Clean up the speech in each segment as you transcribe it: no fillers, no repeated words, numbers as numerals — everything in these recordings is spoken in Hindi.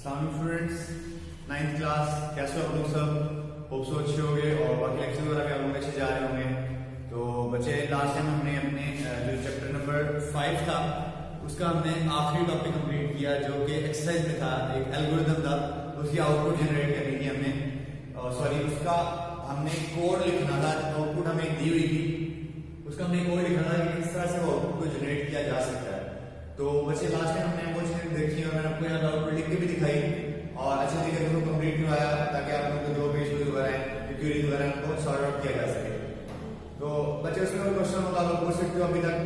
अस्सलाम स्टूडेंट्स, 9th क्लास। कैसे हो आप लोग सब? होप सो अच्छे होंगे और बाकी लेक्चर वगैरह भी आप लोग अच्छे जा रहे होंगे। तो बच्चे, लास्ट टाइम हमने अपने जो चैप्टर नंबर 5 था उसका हमने आखिरी टॉपिक कंप्लीट किया जो कि एक्सरसाइज में था। एक एल्गोरिथम था, उसकी आउटपुट जनरेट करनी थी हमने, सॉरी उसका हमने कोड लिखना था। आउटपुट हमें दी हुई थी, उसका हमने कोड लिखना था कि किस तरह से वो आउटपुट को जनरेट किया जा सकता है। तो बच्चे, लास्ट टाइम हमने वो चीजें देखी और मैंने आपको यहाँ आउटपुट लिख के भी दिखाई और अच्छे तरीके से कंप्लीट करवाया ताकि आप लोगों को जो भी इश्यूज वगैरह हैं, क्वेरीज वगैरह उनको सॉर्ट आउट किया जा सके। तो बच्चे, उसमें कोई क्वेश्चन होगा आप पूछ सकते हो अभी तक।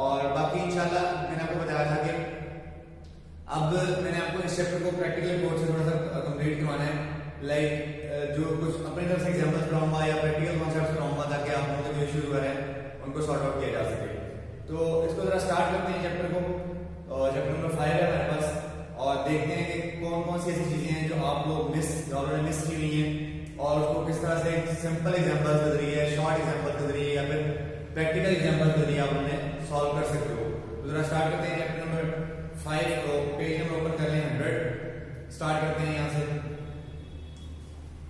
और बाकी इंशाल्लाह मैंने आपको बताया था कि अब मैंने आपको इस चैप्टर को प्रैक्टिकल कोड से थोड़ा सा कंप्लीट करवाना है। लाइक जो कुछ अपनी तरफ से एग्जांपल्स कराऊंगा या प्रैक्टिकल कॉन्सेप्ट्स कराऊंगा ताकि आप लोगों के जो इश्यूज वगैरह हैं उनको सॉर्ट आउट किया जा सके। तो इसको जरा स्टार्ट करते हैं चैप्टर को। चैप्टर नंबर 5 है हमारे पास और देखते हैं कि कौन कौन सी ऐसी चीजें हैं जो आप लोग मिस की हुई हैं और उसको किस तरह से सिंपल एग्जांपल्स के जरिए, शॉर्ट एग्जांपल के जरिए या फिर प्रैक्टिकल एग्जांपल के जरिए आप उन्हें सॉल्व कर सकते हो। तो जरा स्टार्ट करते हैं चैप्टर नंबर 5 को। पेज नंबर ओपन कर लें 100। स्टार्ट करते हैं यहाँ से,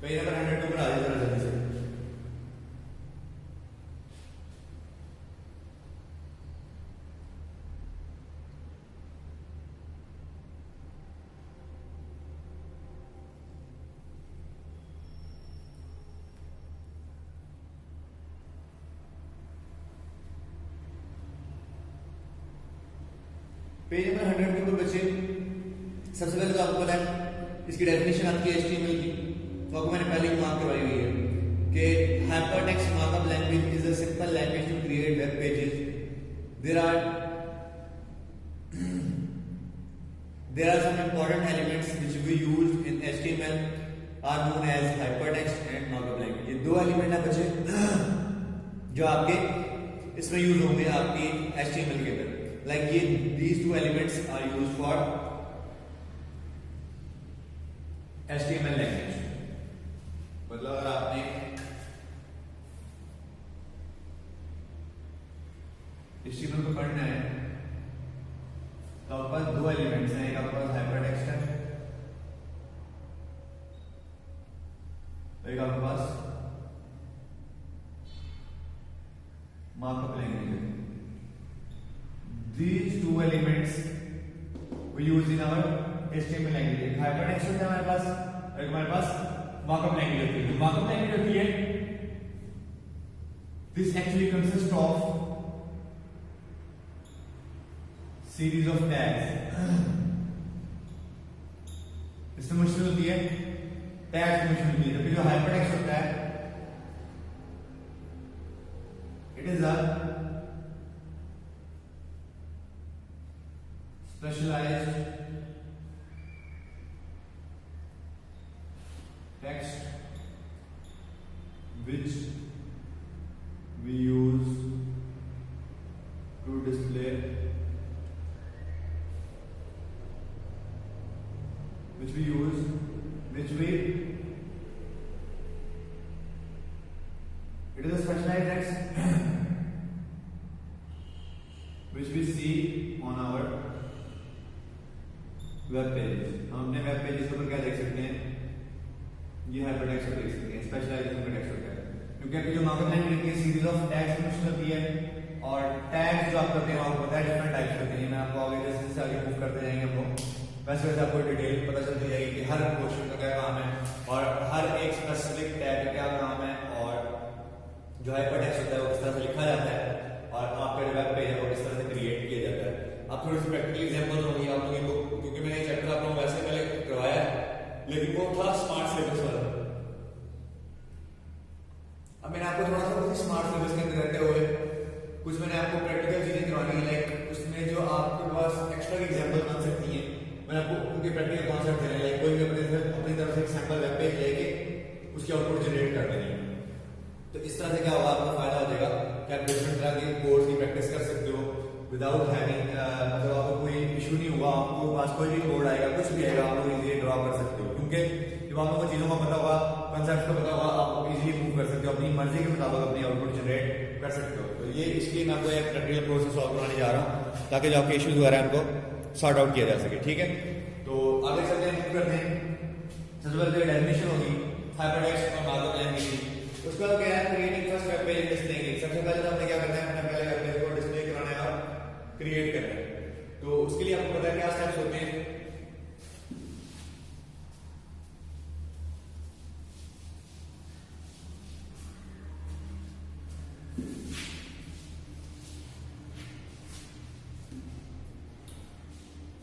पेज नंबर 102 पर आ जाए जरा जल्दी से। पेज नंबर 102 पर बच्चे, सबसे पहले तो आपको पता है इसकी डेफिनेशन आती है HTML की। तो आपको मैंने पहले ही मार्क करवाई हुई है कि hypertext markup language is a simple language to create web pages. there are some important elements which we use in HTML are known as hypertext and markup language। ये दो एलिमेंट है बच्चे जो आपके इसमें यूज होंगे आपकी HTML के अंदर। Like these two elements are used for HTML language। मतलब अगर आपने HTML को पढ़ना है तो आपके पास दो एलिमेंट्स हैं, एक आपके पास हाइपरटेक्स्ट है, एक आपके पास मार्कअप लैंग्वेज है। These two elements we use in our HTML language। एक hypertext होता है हमारे पास और एक हमारे पास markup language होती है। markup language होती है, this actually consists of series of tags। इसमें मुश्किल होती है, tags मुश्किल होती है, जबकि जो hypertext होता है it is a specialized text which we use to display it is a specialized text which we see on our web pages. हम अपने वेब पेजेस पर क्या देख सकते हैं, ये हाइपरटेक्स्ट को देख सकते हैं, स्पेशलाइजेशन का टेक्स्ट होता है। क्योंकि आपकी जो मार्कअप लैंग्वेज की सीरीज ऑफ टैग्स फंक्शन होती है और टैग्स जो आप करते हैं आपको पता है डिफरेंट टाइप्स होते हैं। मैं आपको आगे जैसे जैसे आगे मूव करते जाएंगे हम लोग वैसे वैसे आपको डिटेल पता चलती जाएगी कि हर क्वेश्चन का क्या काम है और हर एक स्पेसिफिक टैग का क्या काम है और जो हाइपरटेक्स्ट होता है वो किस तरह से लिखा जाता है और आपका वेब पेज है वो किस तरह से क्रिएट किया जाता है। अब थोड़ी सी प्रैक्टिकल एग्जांपल होंगी आप लोगों को, क्योंकि मैंने चैप्टर आप लोगों को वैसे पहले करवाया लेकिन वो था स्मार्ट सिलेबस वाला। अब मैंने आपको थोड़ा सा स्मार्ट सिलेबस के अंदर रहते हुए कुछ मैंने आपको प्रैक्टिकल चीजें करवानी है। लाइक उसमें जो आपके पास एक्स्ट्रा एग्जांपल बन सकती है, मैंने आपको उनके प्रैक्टिकल कॉन्सेप्ट देने, लाइक कोई भी अपनी तरफ से एक सैंपल वेब पेज लेके उसकी आउटपुट जनरेट कर देनी है। तो इस तरह से क्या होगा, आपको फायदा हो जाएगा कि आप डिफरेंट तरह के कोड्स की प्रैक्टिस कर सकते हो विदाउट हैविंग, मतलब आपको कोई इशू नहीं होगा, आपको पास कोई भी कोड आएगा कुछ भी आएगा आप लोग इजीली ड्रॉ कर सकते हो। क्योंकि जब आप लोगों को चीजों का पता होगा, कंसेप्ट का पता होगा, आप इजीली मूव कर सकते हो, अपनी मर्जी के मुताबिक अपनी आउटपुट जनरेट कर सकते हो। तो ये इसलिए मैं आपको एक प्रैक्टिकल प्रोसेस सॉल्व कराने जा रहा हूँ ताकि जो आपके इश्यूज वगैरह उनको सॉर्ट आउट किया जा सके। ठीक है, तो आगे चलते हैं, मूव करते हैं। सबसे पहले डेफिनेशन होगी हाइपरटेक्स्ट और मार्कअप लैंग्वेज की। उसके बाद क्या है, creating first web page and displaying it. सबसे पहले तो हमने क्या करना है, अपने पहले वेब पेज को डिस्प्ले कराना है और क्रिएट करना है। तो उसके लिए आपको पता है क्या स्टेप्स होते हैं।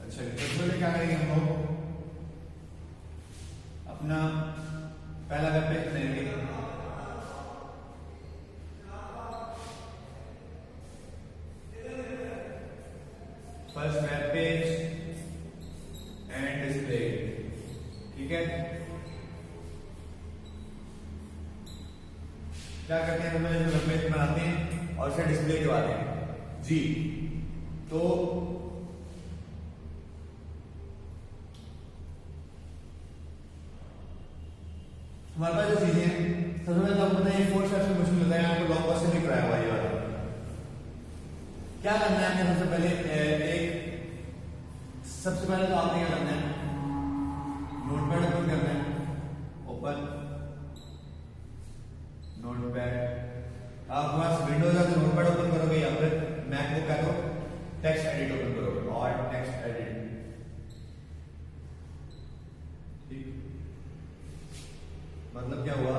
अच्छा, सबसे पहले क्या करेंगे हम लोग, अपना पहला वेब पेज बनाएंगे। First web page and display, ठीक है। क्या करते हैं, हम वेब पेज बनाते हैं और उसे डिस्प्ले करवाते हैं जी। तो हमारे पास जो चीजें हैं, सबसे पहले आपको पता है फोर स्टेप्स में क्वेश्चन मिलता है, आपको लॉन्ग क्वेश्चन भी कराया हुआ है ये वाला। क्या करना है आपने, सबसे पहले तो आपने क्या करना है, नोटपैड ओपन करना है, ओपन नोटपैड। आपके पास विंडोज है तो नोटपैड ओपन करोगे, या फिर मैकबुक है तो टेक्स्ट एडिट ओपन करोगे, और टेक्स्ट एडिट, ठीक। मतलब क्या हुआ,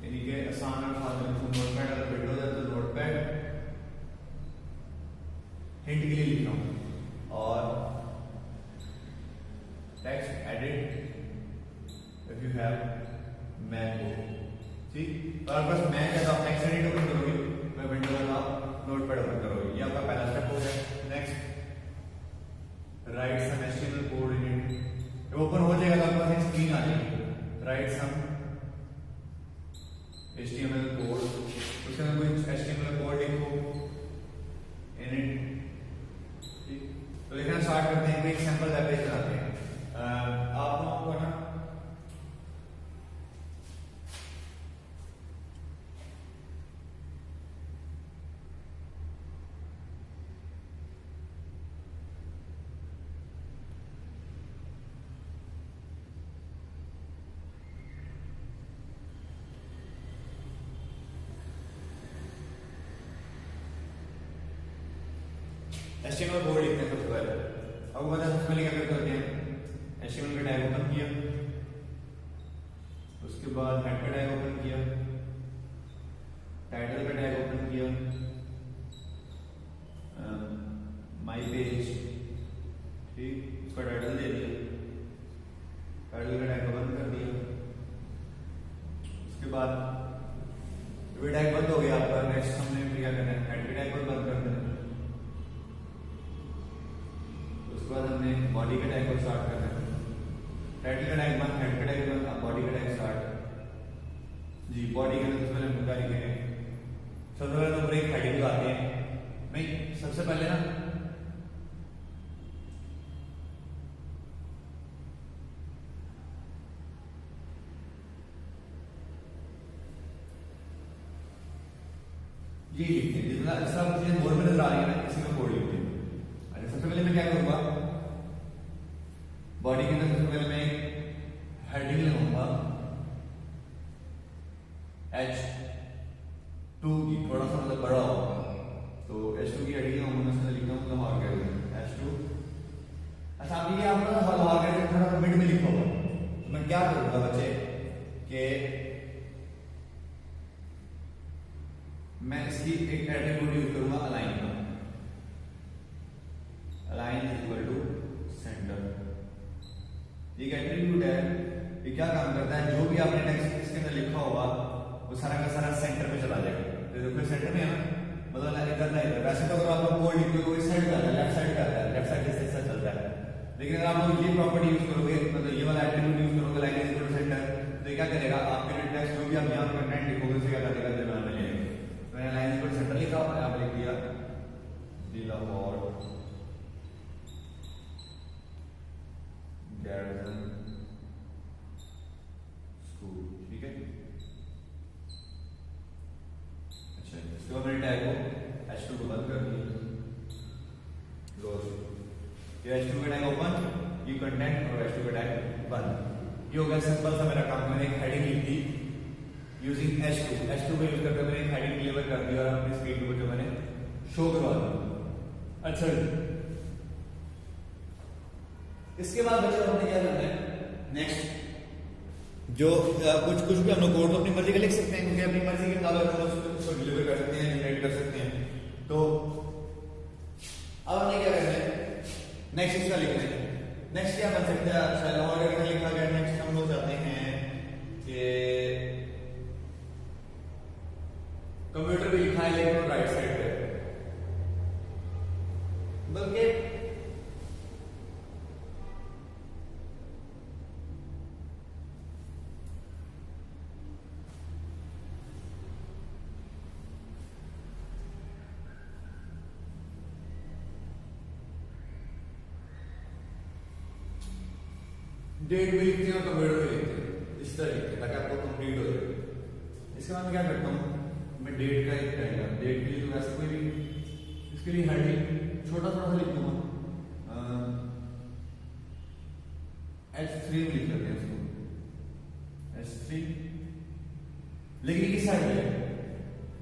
यानी कि आसान और नोटपैड, अगर विंडोज है तो नोटपैड, हिंट के लिए लिख रहा हूं, और text edit if you have MacBook, ठीक। और बस मैक है तो आप टेक्स्ट एडिट ओपन करोगे, मैं विंडोज है तो आप नोटपैड ओपन करोगे। ये आपका पहला स्टेप हो गया। Next, write some HTML code in it. जब ओपन हो जाएगा तो आपके पास एक स्क्रीन आ जाएगी, राइट सम HTML कोड, उसके अंदर कोई HTML कोड लिखो इन इट, ठीक। तो लिखना स्टार्ट करते हैं, एक सैंपल वेब पेज बनाते हैं। आप लोगों को ना HTML कोड लिखते हैं सबसे पहले। अब पता है सबसे पहले क्या करते हैं, HTML का टैग ओपन किया, उसके बाद हेड का टैग ओपन किया, टाइटल का टैग ओपन किया, माय पेज, ठीक, उसका टाइटल दे दिया, टाइटल का टैग बंद कर दिया। उसके बाद ये टैग बंद हो गया आपका। नेक्स्ट हमने क्या करना है, हेड का टैग को बंद कर देना। उसके बाद हमने बॉडी का टैग को स्टार्ट करना है, टाइटल का टैग बंद, हेड का टैग बंद, बॉडी का टैग स्टार्ट जी। बॉडी के अंदर सबसे पहले मुद्दा लिखेंगे, सबसे पहले ऊपर एक हेडिंग लगाते हैं। नहीं, सबसे पहले ना ये लिखते हैं, जितना अच्छा मुझे बोर्ड में नजर आ रही है ना, इसी में कोड लिखते हैं। अच्छा, सबसे पहले मैं क्या करूंगा, बॉडी के अंदर सबसे पहले मैं हेडिंग लगाऊंगा H2 की, थोड़ा सा मतलब बड़ा होगा, तो H2 की हेडिंग मैं उसमें लिखता हूँ लाहौर गैलरी H2। अच्छा, अब ये आपने लाहौर गैलरी थोड़ा सा मिड में लिखा होगा, तो मैं क्या करूंगा बच्चे कि मैं इसकी एक एट्रीब्यूट यूज करूंगा, अलाइन का। Align is equal to centre. ये एट्रीब्यूट है, ये क्या काम करता है, जो भी आपने टेक्स्ट इसके अंदर लिखा होगा वो सारा का सारा सेंटर पे चला जाएगा। तो देखो सेंटर में है ना, मतलब इधर ना इधर। वैसे तो अगर आप लोग कोड लिखते हो इस साइड का लेफ्ट साइड का है, लेफ्ट साइड से ऐसा चलता है, लेकिन अगर आप लोग ये प्रॉपर्टी यूज करोगे, मतलब ये वाला एट्रीब्यूट यूज करोगे, line is equal to centre, तो ये क्या करेगा, आपके टेक्स्ट जो भी आप यहां कंटेंट लिखोगे उसे क्या करेगा, दिमाग में लेगा। मैंने line is equal to centre लिखा, आप लिख दिया लाहौर गैरसन स्कूल, ठीक है। अच्छा, इसके बाद मैंने टैग को H2 को बंद कर दिया, क्लोज। ये H2 का टैग ओपन, ये कंटेंट और H2 का टैग बंद। ये हो गया सिंपल सा मेरा काम। मैंने एक हेडिंग लिख दी यूजिंग H2 को यूज करके मैंने एक हेडिंग डिलीवर कर दी और अपनी स्क्रीन पर जो मैंने शो करवा दी। अच्छा इसके बाद बच्चों हमने क्या करना है नेक्स्ट, जो कुछ भी हम लोग कोड तो अपनी मर्जी का लिख सकते हैं, क्योंकि अपनी मर्जी के मुताबिक हम उसको डिलीवर कर सकते हैं, जनरेट कर सकते हैं। तो अब हमने क्या करना है नेक्स्ट इसका लिखना है। नेक्स्ट क्या बन सकता है, अच्छा और अगर लिखा गया नेक्स्ट हम लोग जाते हैं कि कंप्यूटर पे लिखा है लेकिन राइट साइड पे, बल्कि डेट भी लिखते हैं और कंप्यूटर पे लिखते हैं, इस तरह लिखते हैं ताकि आपको कंप्लीट हो जाए। इसके बाद मैं क्या करता हूँ, मैं डेट का एक रहेगा, डेट के लिए तो वैसे कोई भी इसके लिए हेडिंग छोटा थोड़ा सा लिख दूंगा, H3 लिख लेते हैं इसको, H3, लेकिन किस साइड में,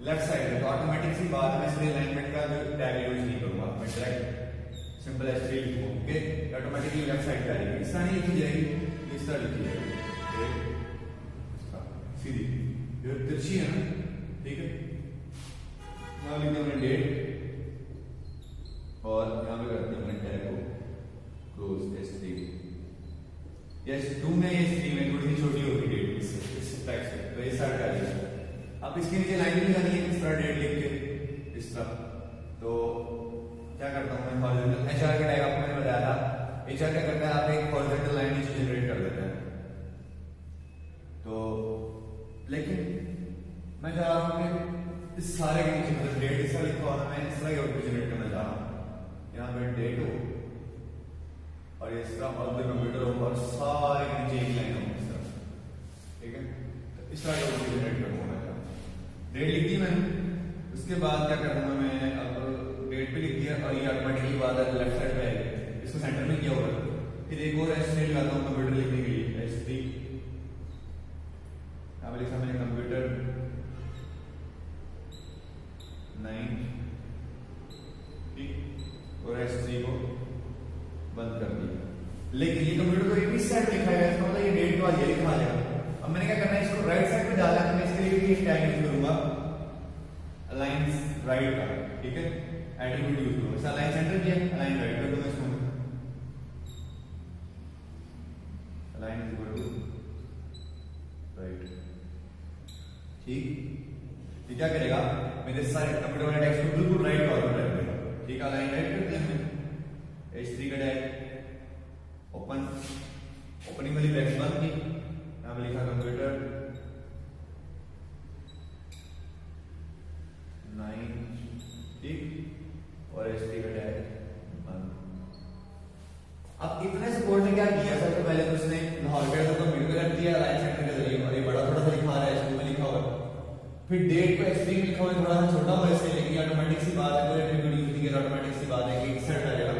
लेफ्ट साइड में, तो ऑटोमेटिक सी बात है, इसलिए अलाइनमेंट का जो टैग यूज नहीं करूंगा, मैं डायरेक्ट सिंपल H3 लिखूंगा, ओके, ऑटोमेटिकली लेफ्ट साइड पे आएगी, इस तरह नहीं लिखी जाएगी, इस तरह लिखी जाएगी, सीधी, ये तिरछी है ना, ठीक है। यहाँ लिखते हैं डेट और यहाँ पे करते हैं टैग को क्लोज H3, H2 में H3 में थोड़ी सी छोटी होगी डेट इस टैग से, तो इस साइड आ जाएगी। अब इसके नीचे लाइन भी लगानी है इस तरह डेट लिख के इस तरह, तो क्या करता हूं मैं हॉरिजॉन्टल एचआर का टैग आपको मैंने बताया था, एचआर क्या करता है आप एक हॉरिजॉन्टल लाइन नीचे जनरेट कर देते हैं। तो लेकिन मैं चाह रहा हूं कि इस सारे के नीचे मतलब डेट इस तरह लिखा हुआ मैं इस तरह के आउटपुट जनरेट करना चाह रहा हूं, यहाँ पे डेट हो और इस तरह ऑल द कंप्यूटर हो और सारे के नीचे एक लाइन हो इस तरह, ठीक है। तो इस तरह का आउटपुट जनरेट करूंगा मैं, डेट लिख दी मैंने। उसके बाद क्या करूंगा मैं, अब डेट पे लिख दिया और ये ऑटोमेटिकली बात है लेफ्ट साइड पे आएगी, इसको सेंटर में किया होगा। फिर एक और H3 लगाता हूँ कंप्यूटर लिखने के लिए, H3 यहाँ पे लिखा मैंने कंप्यूटर 9, ठीक, और H3 को बंद कर दिया। लेकिन ये कंप्यूटर को एक साइड लिखा है, इसका मतलब ये डेट के बाद ये लिखा आ जाएगा। अब मैंने क्या करना है, इसको राइट साइड पे डालना है, मैं इसके लिए भी एक टैग यूज करूंगा अलाइन राइट का, ठीक है, एट्रीब्यूट यूज करूंगा। इसका अलाइन सेंटर किया, अलाइन राइट कर दूंगा इसको, align is equal to right, ठीक। ये क्या करेगा, मेरे सारे कंप्यूटर वाले टेक्स्ट को बिल्कुल राइट कॉर्नर रख देगा, ठीक है। अलाइन राइट कर दिया मैंने, H3 का टैग ओपन, ओपनिंग वाली ब्रैकेट बंद की, यहाँ पे लिखा कंप्यूटर 9, ठीक, और H3 का टैग बंद। अब इतने से कोड ने क्या किया, सबसे पहले तो उसने हॉलवेयर को कंप्यूटर कर दिया लाइन सेंटर के जरिए, और ये बड़ा थोड़ा सा लिखा रहा है, H2 में लिखा हुआ है। फिर डेट को H3 में लिखा हुआ है, थोड़ा सा छोटा हुआ है इसलिए, लेकिन ऑटोमेटिक सी बात है, कोई एट्रीब्यूट यूज नहीं किया, ऑटोमेटिक सी बात है कि इस साइड आ जाएगा,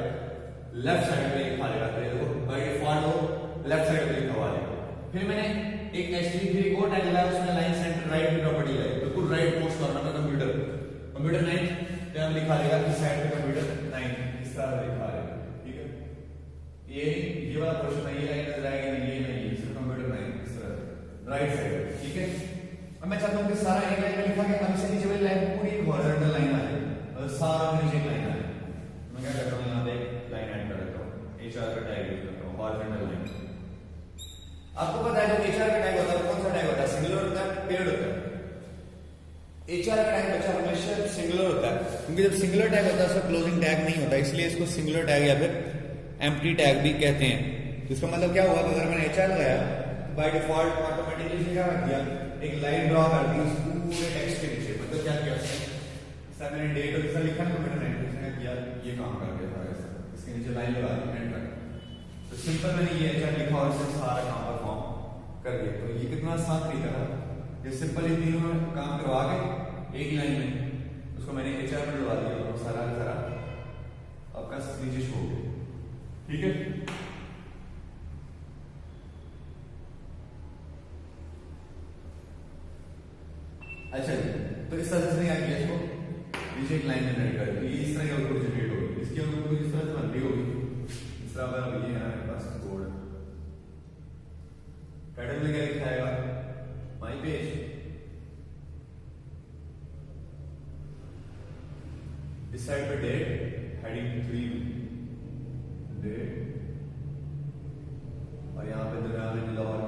लेफ्ट साइड पे लिखा रहेगा, तो देखो बाय डिफॉल्ट वो लेफ्ट साइड पे लिखा हुआ है। फिर मैंने एक H3 फिर एक और टैग लगाया, उसमें लाइन सेंटर राइट की प्रॉपर्टी है, बिल्कुल राइट पोस्ट करना है कंप्यूटर 9, तो हम लिखा रहेगा इस साइड पे कंप्यूटर 9 इस तरह लिखा रहेगा, ठीक है। ये वाला पोर्शन है, ये लाइन नजर आएगी नहीं, ये नहीं, सिर्फ कंप्यूटर 9 इस तरह राइट साइड, ठीक है। अब मैं चाहता हूं कि सारा एक लाइन में लिखा गया, अब इससे नीचे वाली लाइन पूरी हॉरिजॉन्टल लाइन आ जाए और सारा नीचे एक लाइन आ जाए। मैं क्या करता हूं, यहां पे एक लाइन ऐड कर देता हूं, HR का टैग यूज करता हूं, हॉरिजॉन्टल लाइन। आपको पता है जो HR का टैग होता है कौन सा टैग होता है, सिंगुलर होता है, पेयर्ड होता है। HR का टैग बच्चा हमेशा सिंगुलर होता है, क्योंकि जब सिंगुलर टैग होता है उसका क्लोजिंग टैग नहीं होता, इसलिए इसको सिंगुलर टैग या फिर एम्प्टी टैग भी कहते हैं। तो इसका मतलब क्या हुआ, अगर मैंने HR लगाया बाय डिफॉल्ट ऑटोमेटिकली क्या कर दिया, एक लाइन ड्रॉ कर दी उस पूरे टेक्स्ट के नीचे। मतलब क्या किया, इसका मैंने डेट और इसका लिखा ना कंप्यूटर 9, इसने किया ये काम कर दिया था ऐसा, इसके नीचे लाइन लगा दी एंटर। तो सिंपल मैंने ये HR लिखा और इससे सारा काम परफॉर्म कर दिया। तो ये कितना आसान तरीका था, ये सिंपल ये तीनों काम करवा के एक लाइन में उसको मैंने HR में डलवा दिया और सारा आपका नीचे शो हो गया, ठीक है। तीसरा वाला ये है मेरे पास कोड। टाइटल में क्या लिखाएगा? My page. इस साइड पे डेट, हेडिंग 3 डेट, और यहाँ पे दरमियान में जिला और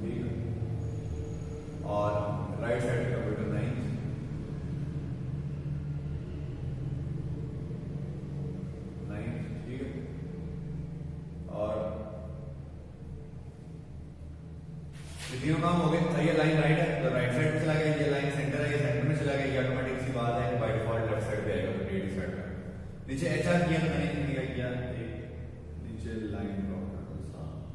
ठीक है, और राइट साइड पे कंप्यूटर 9 ठीक है, और तीनों काम हो गए। ये लाइन राइट है तो राइट साइड पे चला गया, ये लाइन सेंटर है, ये सेंटर में चला गया, ये ऑटोमेटिक सी बात है, बाय डिफॉल्ट लेफ्ट साइड पे आएगा, तो डेट साइड पे। नीचे एचआर किया तो मैंने क्या किया, एक नीचे लाइन ड्रॉ कर दो सामने,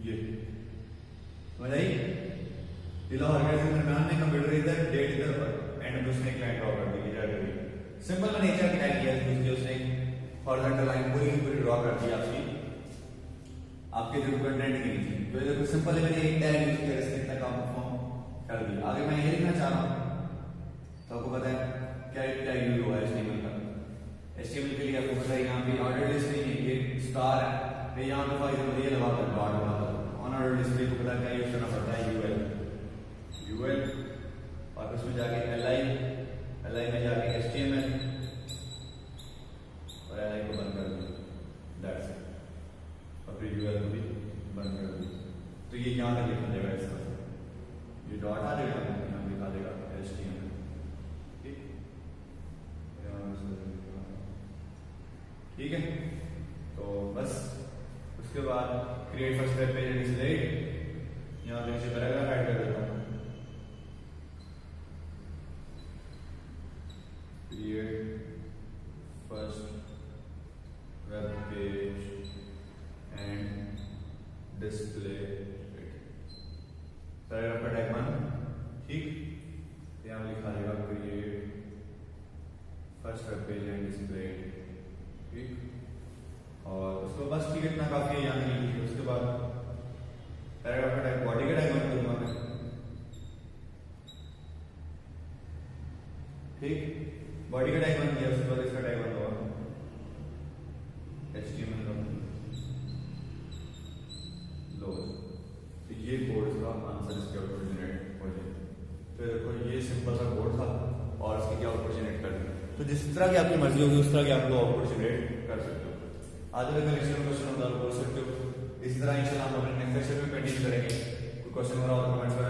ये समझ आई? जिला ऑर्गेनाइजेशन के दरमियान में कंप्यूटर इधर, डेट इधर, एंड में उसने एक लाइन ड्रॉ कर दी, सिंपल मैंने नेचर क्या किया है, उसने हॉरिजॉन्टल लाइन पूरी की पूरी ड्रॉ कर दी आपके जो कंटेंट की थी। तो ये देखो सिंपल है, मैंने एक टैग यूज किया, इसने इतना काम परफॉर्म कर दिया। आगे मैं ये लिखना चाह रहा हूँ तो आपको पता है क्या टैग यूज हुआ है HTML का। HTML के लिए आपको पता है यहाँ पे ऑर्डर लिस्ट नहीं है, ये स्टार है, तो यहाँ पे फॉर एग्जांपल ये लगा दो डॉट लगा दो, ऑन ऑर्डर लिस्ट को पता क्या यूज करना पड़ता है, UL, और उसमें जाके LI में जाके HTML, और LI को बंद कर दिया, दैट्स इट, और फिर UL को भी बंद कर दिया। तो ये यहाँ तक लिखा जाएगा, इसका ये डॉट आ जाएगा, यहाँ लिखा देगा HTML, ठीक है। तो बस उसके बाद create first web page display, यहाँ पे नीचे पैराग्राफ ऐड कर देता हूँ, first web page and display paragraph का टैग 1, ठीक, यहाँ लिखा जाएगा create first web page and display, ठीक, और उसको बस ठीक इतना काफी है, यहाँ नहीं लिखिए। उसके बाद पैराग्राफ का टैग बॉडी का टैग 1 करूंगा मैं, ठीक, बॉडी का टैग 1 दिया, उसके बाद इसका टैग 1 होगा HTML का लोड। तो ये कोड का आंसर इसके आउटपुट जनरेट हो जाए। तो देखो ये सिंपल सा कोड था और इसकी क्या आउटपुट जनरेट कर दिया। तो जिस तरह की आपकी मर्जी होगी उस तरह की आप लोग आउटपुट जनरेट कर सकते हो। आगे का क्वेश्चन होता है बोल सकते हो। इसी तरह इंशाल्लाह हम अपने नेक्स्ट सेशन में कंटिन्यू करेंगे। कोई क्वेश्चन हो रहा हो तो कमेंट्स में